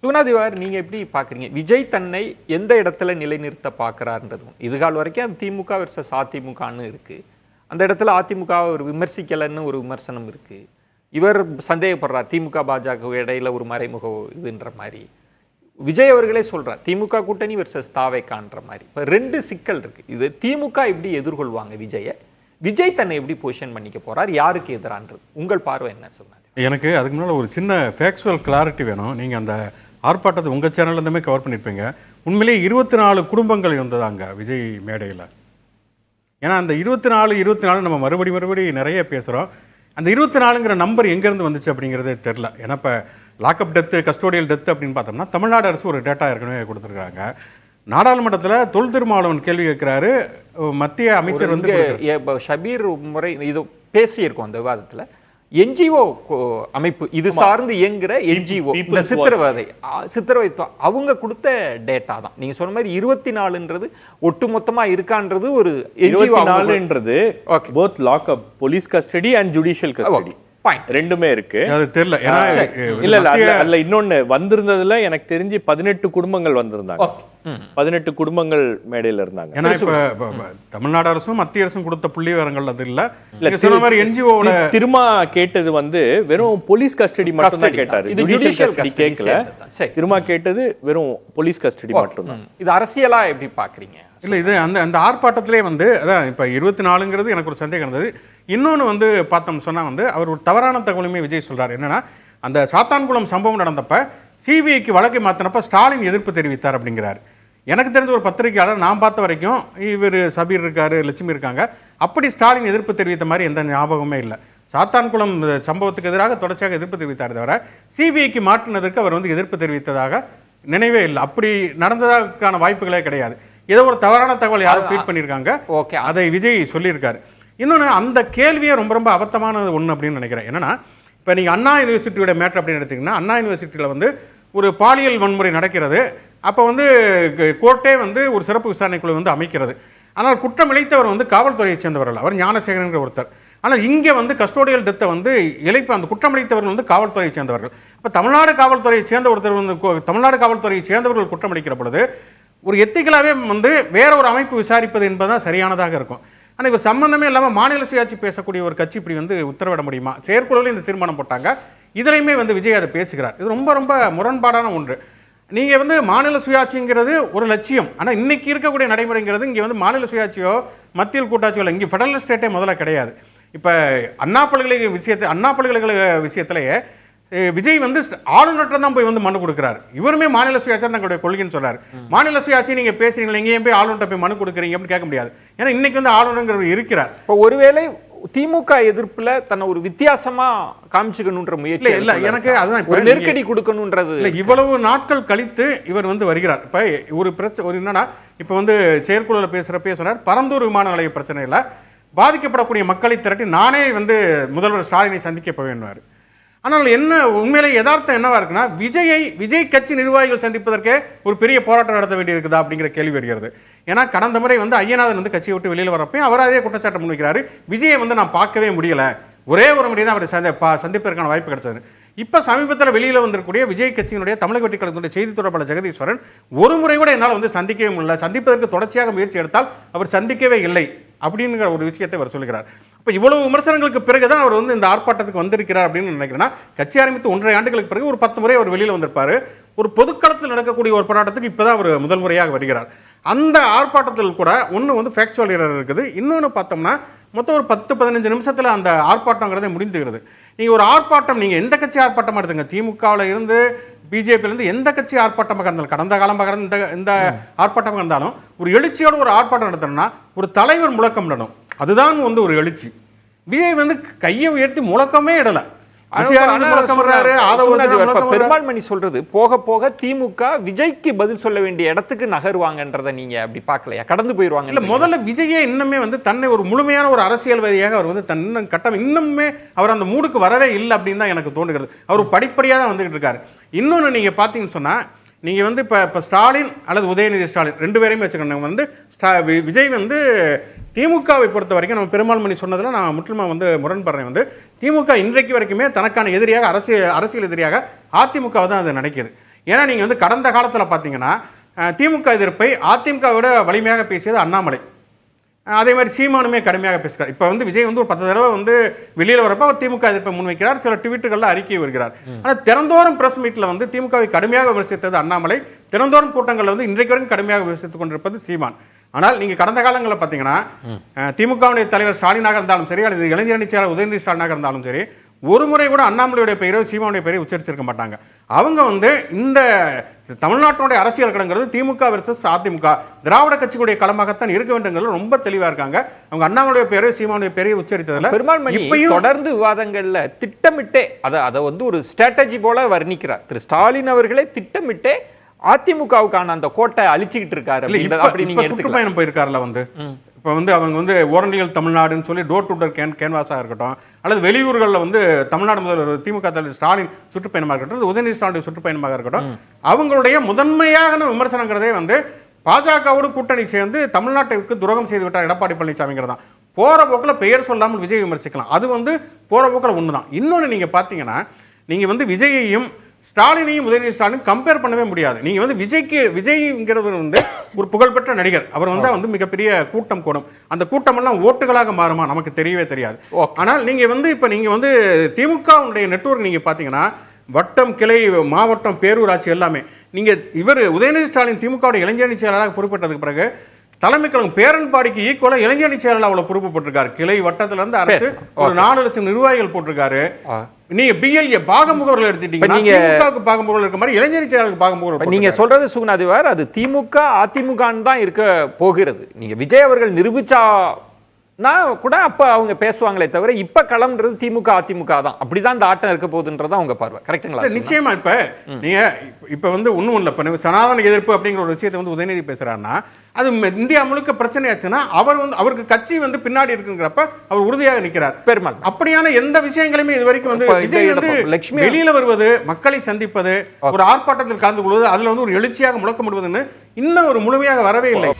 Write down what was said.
சுகுணாதிவார், நீங்க எப்படி பாக்குறீங்க? விஜய் தன்னை எந்த இடத்துல நிலைநிறுத்த பாக்குறாருன்றதும் இதுகால் வரைக்கும் அது திமுக வெர்சஸ் அதிமுகன்னு இருக்கு. அந்த இடத்துல அதிமுக ஒரு விமர்சிக்கலன்னு ஒரு விமர்சனம் இருக்கு. இவர் சந்தேகப்படுறார் திமுக பாஜக இடையில ஒரு மறைமுக இதுன்ற மாதிரி. விஜய் அவர்களே சொல்றார் திமுக கூட்டணி வெர்சஸ் தாவேக்கான்ற மாதிரி. இப்ப ரெண்டு சிக்கல் இருக்கு. இது திமுக எப்படி எதிர்கொள்வாங்க விஜய் தன்னை எப்படி பொசிஷன் பண்ணிக்க போறார், யாருக்கு எதிரான்றது உங்கள் பார்வை என்ன சொன்னாங்க? எனக்கு அதுக்கு முன்னாடி ஒரு சின்ன ஃபேக்சுவல் கிளாரிட்டி வேணும். நீங்க அந்த ஆர்ப்பாட்டத்தை உங்க சேனல்ல இருந்துமே கவர் பண்ணிருப்பீங்க. உண்மையிலேயே 24 குடும்பங்கள் இருந்ததாங்க விஜய் மேடையில். ஏன்னா அந்த 24 நம்ம மறுபடி நிறைய பேசுறோம். அந்த 24ங்கிற நம்பர் எங்கேருந்து வந்துச்சு அப்படிங்கிறதே தெரில. ஏன்னா இப்போ லாக்அப் டெத்து, கஸ்டோடியல் டெத்து அப்படின்னு பார்த்தோம்னா தமிழ்நாடு அரசு ஒரு டேட்டா ஏற்கனவே கொடுத்துருக்காங்க. நாடாளுமன்றத்தில் தொல் திருமாவளவன் கேள்வி கேட்கிறாரு. மத்திய அமைச்சர் வந்து ஷபீர் முறை இது பேசியிருக்கோம் அந்த விவாதத்தில். என்ஜிஓ அமைப்பு இது சார்ந்து இயங்குற என்ஜிஓ இந்த சித்திரவதை அவங்க கொடுத்த டேட்டா தான். நீங்க சொன்ன மாதிரி 24ன்றது ஒட்டுமொத்தமா இருக்கான்றது ஒரு 24ன்றது both lockup police custody and judicial custody ரெண்டுமே இருக்கு. அது தெரியல. இல்ல அதுல இன்னொன்னு வந்திருந்ததுல எனக்கு தெரிஞ்சு 18 குடும்பங்கள் வந்திருந்தாங்க. 18 குடும்பங்கள் மேடையில இருந்தாங்க. ஏன்னா இப்ப தமிழ்நாடு அரசும் மத்திய அரசும் கொடுத்த புள்ளி விவரங்கள் அது இல்ல. சொன்ன மாதிரி என்ஜிஓட திருமா கேட்டது வந்து வெறும் போலீஸ் கஸ்டடி மட்டும் தான் கேட்டாரு. ஜுடிஷியல் கஸ்டடி கேட்கல. திருமா கேட்டது வெறும் போலீஸ் கஸ்டடி மட்டும் தான். இது அரசியலா எப்படி பாக்குறீங்க? இல்ல இது அந்த ஆர்ப்பாட்டத்திலே வந்து அதான் இப்ப 24ங்கிறது எனக்கு ஒரு சந்தேகம் இருந்தது. இன்னொன்று வந்து பார்த்தோம் சொன்னால் வந்து அவர் ஒரு தவறான தகவலுமே விஜய் சொல்கிறார். என்னன்னா அந்த சாத்தான்குளம் சம்பவம் நடந்தப்ப சிபிஐக்கு வழக்கை மாற்றினப்ப ஸ்டாலின் எதிர்ப்பு தெரிவித்தார் அப்படிங்கிறார். எனக்கு தெரிஞ்ச ஒரு பத்திரிகையாளர் நான் பார்த்த வரைக்கும் இவர் சபீர் இருக்காரு, லட்சுமி இருக்காங்க, அப்படி ஸ்டாலின் எதிர்ப்பு தெரிவித்த மாதிரி எந்த ஞாபகமே இல்லை. சாத்தான்குளம் சம்பவத்துக்கு எதிராக தொடர்ச்சியாக எதிர்ப்பு தெரிவித்தார் தவிர சிபிஐக்கு மாற்றினதற்கு அவர் வந்து எதிர்ப்பு தெரிவித்ததாக நினைவே இல்லை. அப்படி நடந்ததற்கான வாய்ப்புகளே கிடையாது. ஏதோ ஒரு தவறான தகவல் யாரும் ட்வீட் பண்ணியிருக்காங்க. ஓகே, அதை விஜய் சொல்லியிருக்காரு. இன்னொன்று அந்த கேள்வியே ரொம்ப அபத்தமானது ஒன்று அப்படின்னு நினைக்கிறேன். என்னன்னா இப்போ நீங்கள் அண்ணா யூனிவர்சிட்டியோட மேட்டர் அப்படின்னு எடுத்தீங்கன்னா அண்ணா யூனிவர்சிட்டியில் வந்து ஒரு பாலியல் வன்முறை நடக்கிறது. அப்போ வந்து கோர்ட்டே வந்து ஒரு சிறப்பு விசாரணைக்குழு வந்து அமைக்கிறது. ஆனால் குற்றம் இழைத்தவர் வந்து காவல்துறையை சேர்ந்தவர்கள், அவர் ஞானசேகரன் ஒருத்தர். ஆனால் இங்கே வந்து கஸ்டோடியல் டெத்தை வந்து இழைப்பு அந்த குற்றம் இழைத்தவர்கள் வந்து காவல்துறையை சேர்ந்தவர்கள். இப்போ தமிழ்நாடு காவல்துறையை சேர்ந்த ஒருத்தர் வந்து தமிழ்நாடு காவல்துறையை சேர்ந்தவர்கள் குற்றம் அளிக்கிற பொழுது ஒரு எத்திக்கலாகவே வந்து வேற ஒரு அமைப்பு விசாரிப்பது என்பதுதான் சரியானதாக இருக்கும். ஆனால் இவர் சம்பந்தமே இல்லாமல் மாநில சுயாட்சி பேசக்கூடிய ஒரு கட்சி இப்படி வந்து உத்தரவிட முடியுமா? செயற்குழுவில் இந்த தீர்மானம் போட்டாங்க. இதுலையுமே வந்து விஜய் அதை பேசுகிறார். இது ரொம்ப முரண்பாடான ஒன்று. நீங்கள் வந்து மாநில சுயாட்சிங்கிறது ஒரு லட்சியம். ஆனால் இன்னைக்கு இருக்கக்கூடிய நடைமுறைங்கிறது இங்கே வந்து மாநில சுயாட்சியோ மத்தியில் கூட்டாட்சியோ இல்லை. இங்கே ஃபெடரல் ஸ்டேட்டே முதல்ல கிடையாது. இப்போ அண்ணா பல்கலைக்கழக விஷயத்திலேயே விஜய் வந்து ஆளுநர்கிட்ட தான் போய் வந்து மனு கொடுக்கிறார். இவருமே மாநில சுயாட்சி தங்களுடைய கொள்கைன்னு சொல்றாரு. மாநில சுயாட்சி நீங்க பேசுறீங்களா, எங்கேயும் போய் ஆளுநர்கிட்ட போய் மனு கொடுக்குறீங்க அப்படின்னு கேட்க முடியாது. ஏன்னா இன்னைக்கு வந்து ஆளுநர் இருக்கிறார். இப்போ ஒருவேளை திமுக எதிர்ப்புல தன்னை ஒரு வித்தியாசமா காமிச்சுக்கணுன்ற முயற்சி இல்ல. எனக்கு அதுதான் ஒரு நெருக்கடி கொடுக்கணும்ன்றது இல்ல. இவ்வளவு நாட்கள் கழித்து இவர் வந்து வருகிறார். இப்ப ஒரு பிரச்சனை ஒரு என்னன்னா இப்ப வந்து செயற்குழுல பேசுறார். பரந்தூர் விமான நிலைய பிரச்சனையில பாதிக்கப்படக்கூடிய மக்களை திரட்டி நானே வந்து முதல்வர் ஸ்டாலினை சந்திக்க போவேன்வார். ஆனால் என்ன உண்மையிலே யதார்த்தம் என்னவா இருக்குன்னா விஜய் கட்சி நிர்வாகிகள் சந்திப்பதற்கே ஒரு பெரிய போராட்டம் நடத்த வேண்டியிருக்குதா அப்படிங்கிற கேள்வி வருகிறது. ஏன்னா கடந்த முறை வந்து ஐயநாதன் வந்து கட்சியை விட்டு வெளியில் வரப்போ அவர் அதே குற்றச்சாட்டு முன்வைக்கிறாரு. விஜயை வந்து நான் பார்க்கவே முடியல, ஒரே ஒரு முறை தான் அவர் சந்திப்பதற்கான வாய்ப்பு கிடைச்சது. இப்ப சமீபத்தில் வெளியில வந்திருக்கூடிய விஜய் கட்சியினுடைய தமிழக வெற்றி கழகத்தினுடைய செய்தி தொடர்பாளர் ஜெகதீஸ்வரன் ஒரு முறை கூட என்னால் வந்து சந்திக்கவே முடியல, சந்திப்பதற்கு தொடர்ச்சியாக முயற்சி எடுத்தால் அவர் சந்திக்கவே இல்லை அப்படிங்கிற ஒரு விஷயத்தை அவர் சொல்லுகிறார். இப்போ இவ்வளவு விமர்சனங்களுக்கு பிறகுதான் அவர் வந்து இந்த ஆர்ப்பாட்டத்துக்கு வந்திருக்கிறார் அப்படின்னு நினைக்கிறேன்னா, கட்சி ஆரம்பித்து 1.5 ஆண்டுகளுக்கு பிறகு ஒரு 10 முறை அவர் வெளியில் வந்திருப்பாரு. ஒரு பொதுக்களத்தில் நடக்கக்கூடிய ஒரு போராட்டத்துக்கு இப்பதான் அவர் முதல் முறையாக வருகிறார். அந்த ஆர்ப்பாட்டத்தில் கூட ஒன்று வந்து ஃபேக்சுவல் எரர் இருக்குது. இன்னொன்று பார்த்தோம்னா மொத்தம் ஒரு 10-15 நிமிஷத்தில் அந்த ஆர்ப்பாட்டங்கிறதே முடிந்துகிறது. நீங்கள் ஒரு ஆர்ப்பாட்டம் நீங்கள் எந்த கட்சி ஆர்ப்பாட்டமாக எடுத்துங்க, திமுகவில் இருந்து பிஜேபியிலிருந்து எந்த கட்சி ஆர்ப்பாட்டமாக இருந்தாலும், கடந்த காலமாக இந்த ஆர்ப்பாட்டமாக இருந்தாலும் ஒரு எழுச்சியோட ஒரு ஆர்ப்பாட்டம் நடத்தணும்னா ஒரு தலைவர் முழக்கம் இடணும். அதுதான் வந்து ஒரு எழுச்சி. விஜய் வந்து கையை உயர்த்தி முழக்கமே இடல. பெருமாள் மணி சொல்றது போக போக திமுக விஜய்க்கு பதில் சொல்ல வேண்டிய இடத்துக்கு நகருவாங்கன்றத நீங்க அப்படி பார்க்கலையா? கடந்து போயிருவாங்க. இல்ல, முதல்ல விஜயே இன்னுமே வந்து தன்னை ஒரு முழுமையான ஒரு அரசியல்வாதியாக அவர் வந்து தன்னை கட்டம் இன்னுமே அவர் அந்த மூடுக்கு வரவே இல்லை அப்படின்னு தான் எனக்கு தோன்றுகிறது. அவர் படிப்படியாக தான் வந்துகிட்டு இருக்காரு. இன்னொன்று நீங்க பாத்தீங்கன்னு சொன்னா நீங்க வந்து இப்ப ஸ்டாலின் அல்லது உதயநிதி ஸ்டாலின் 2 பேரையுமே வச்சுக்கணும். வந்து விஜய் வந்து திமுகவை பொறுத்த வரைக்கும் நம்ம பெருமாள் மணி சொன்னதில் நான் முற்றிலுமா வந்து முரண்படுறேன். வந்து திமுக இன்றைக்கு வரைக்குமே தனக்கான எதிரியாக அரசியல் எதிரியாக அதிமுக தான் அது நினைக்குது. ஏன்னா நீங்க வந்து கடந்த காலத்துல பாத்தீங்கன்னா திமுக எதிர்ப்பை அதிமுகவோட வலிமையாக பேசியது அண்ணாமலை. அதே மாதிரி சீமானுமே கடுமையாக பேசுகிறார். இப்போ வந்து விஜய் வந்து ஒரு 10 தடவை வந்து வெளியில் வரப்போ அவர் திமுக எதிர்ப்பை முன்வைக்கிறார், சில ட்விட்டுகளில் அறிக்கை வருகிறார். ஆனால் திறந்தோறும் பிரஸ் மீட்டில் வந்து திமுகவை கடுமையாக விமர்சித்தது அண்ணாமலை, திறந்தோறும் கூட்டங்களில் வந்து இன்றைக்கு வரைக்கும் கடுமையாக விமர்சித்துக் கொண்டிருப்பது சீமான். ஆனால் நீங்க கடந்த காலங்களில் பார்த்தீங்கன்னா திமுகவுடைய தலைவர் ஸ்டாலினாக இருந்தாலும் சரி, அல்லது இளைஞரணி செயலாளர் உதயநிதி ஸ்டாலினாக இருந்தாலும் சரி, ஒரு முறை கூட அண்ணாமலையுடைய பெயரோ சீமானுடைய பெயரை உச்சரிச்சிருக்க மாட்டாங்க. அவங்க வந்து இந்த தமிழ்நாட்டினுடைய அரசியல் களங்கிறது திமுக வெர்சஸ் அதிமுக திராவிட கட்சிகளுடைய களமாகத்தான் இருக்க வேண்டுங்கிறது ரொம்ப தெளிவா இருக்காங்க. அவங்க அண்ணாமலையுடைய பெயரை சீமானுடைய பெயரை உச்சரித்ததில்ல. இப்பயும் தொடர்ந்து விவாதங்கள்ல திட்டமிட்டே அதை வந்து ஒரு ஸ்ட்ராட்டஜி போல வர்ணிக்கிறார் திரு ஸ்டாலின் அவர்களே. திட்டமிட்டே அதிமுகவுக்கான அந்த கோட்டை அழிச்சுக்கிட்டு இருக்காரு. சுற்றுப்பயணம் போயிருக்காருல வந்து இப்போ வந்து அவங்க வந்து ஓரணிகள் தமிழ்நாடுன்னு சொல்லி டோர் டு டோர் கேன்வாஸாக இருக்கட்டும், அல்லது வெளியூர்களில் வந்து தமிழ்நாடு முதல்வர் திமுக தலைவர் ஸ்டாலின் சுற்றுப்பயணமாக இருக்கட்டும், உதயநிதி ஸ்டாலின் சுற்றுப்பயணமாக இருக்கட்டும், அவங்களுடைய முதன்மையான விமர்சனங்கிறதே வந்து பாஜகவோடு கூட்டணி சேர்ந்து தமிழ்நாட்டுக்கு துரோகம் செய்து விட்டார் எடப்பாடி பழனிசாமிங்கிறது தான். போற போக்கில் பெயர் சொல்லாமல் விஜய் விமர்சிக்கலாம், அது வந்து போற போக்கில் ஒண்ணுதான். இன்னொன்று நீங்க பாத்தீங்கன்னா நீங்க வந்து விஜயையும் ஸ்டாலினையும் உதயநிதி ஸ்டாலின் கம்பேர் பண்ணவே முடியாது. நீங்க வந்து விஜய்ங்கிறவர் வந்து ஒரு புகழ்பெற்ற நடிகர், அவர் வந்து மிகப்பெரிய கூட்டம் கூடும், அந்த கூட்டம் எல்லாம் ஓட்டுகளாக மாறுமா நமக்கு தெரியவே தெரியாது. ஆனால் நீங்க வந்து இப்ப நீங்க வந்து திமுக நெட்வொர்க் நீங்க பாத்தீங்கன்னா வட்டம், கிளை, மாவட்டம், பேரூராட்சி எல்லாமே நீங்க இவர் உதயநிதி ஸ்டாலின் திமுக இளைஞரணி செயலாளராக பொறுப்பேற்றதுக்கு பிறகு தலைமை கழகம் பேரன்பாடிக்கு ஈக்குவலா இளைஞரணி செயலாளர் அவ்வளவு பொறுப்பு போட்டிருக்காரு. கிளை வட்டத்துல இருந்து அரசு ஒரு 4 லட்சம் நிர்வாகிகள் போட்டிருக்காரு. நீங்க பிஎல்ஏ பாகமுகவர்கள் எடுத்துட்டீங்கன்னா பாகமுகவர்கள் இருக்க மாதிரி இளைஞரணி செயலாளருக்கு பாகமுகவர்கள். நீங்க சொல்றது சுகுணாதிவார், அது திமுக அதிமுக தான் இருக்க போகிறது. நீங்க விஜய் அவர்கள் நிரூபிச்சா கூட அப்ப அவங்க பேசுவாங்களே தவிர இப்ப களம்ன்றது திமுக அதிமுக தான். அப்படிதான் இந்த ஆட்டம் இருக்க போகுதுன்றதா அவங்க பார்வை. கரெக்ட்டுங்களா? நிச்சயமா. இப்ப நீங்க இப்ப வந்து ஒண்ணும் இல்ல, இப்ப சனாதன எதிர்ப்பு அப்படிங்கிற ஒரு விஷயத்தை வந்து உதயநிதி பேசுறாருன்னா அது இந்தியா முழுக்க பிரச்சனையாச்சுன்னா அவர் வந்து அவருக்கு கட்சி வந்து பின்னாடி இருக்குங்கிறப்ப அவர் உறுதியாக நிற்கிறார். பெருமாள் அப்படியான எந்த விஷயங்களுமே இது வரைக்கும் வந்து விஜய் வந்து வெளியில வருவது, மக்களை சந்திப்பது, ஒரு ஆர்ப்பாட்டத்தில் கலந்து கொள்வது, அதுல வந்து ஒரு எழுச்சியாக முழக்கமிடுவதுன்னு இன்னும் ஒரு முழுமையாக வரவே இல்லை.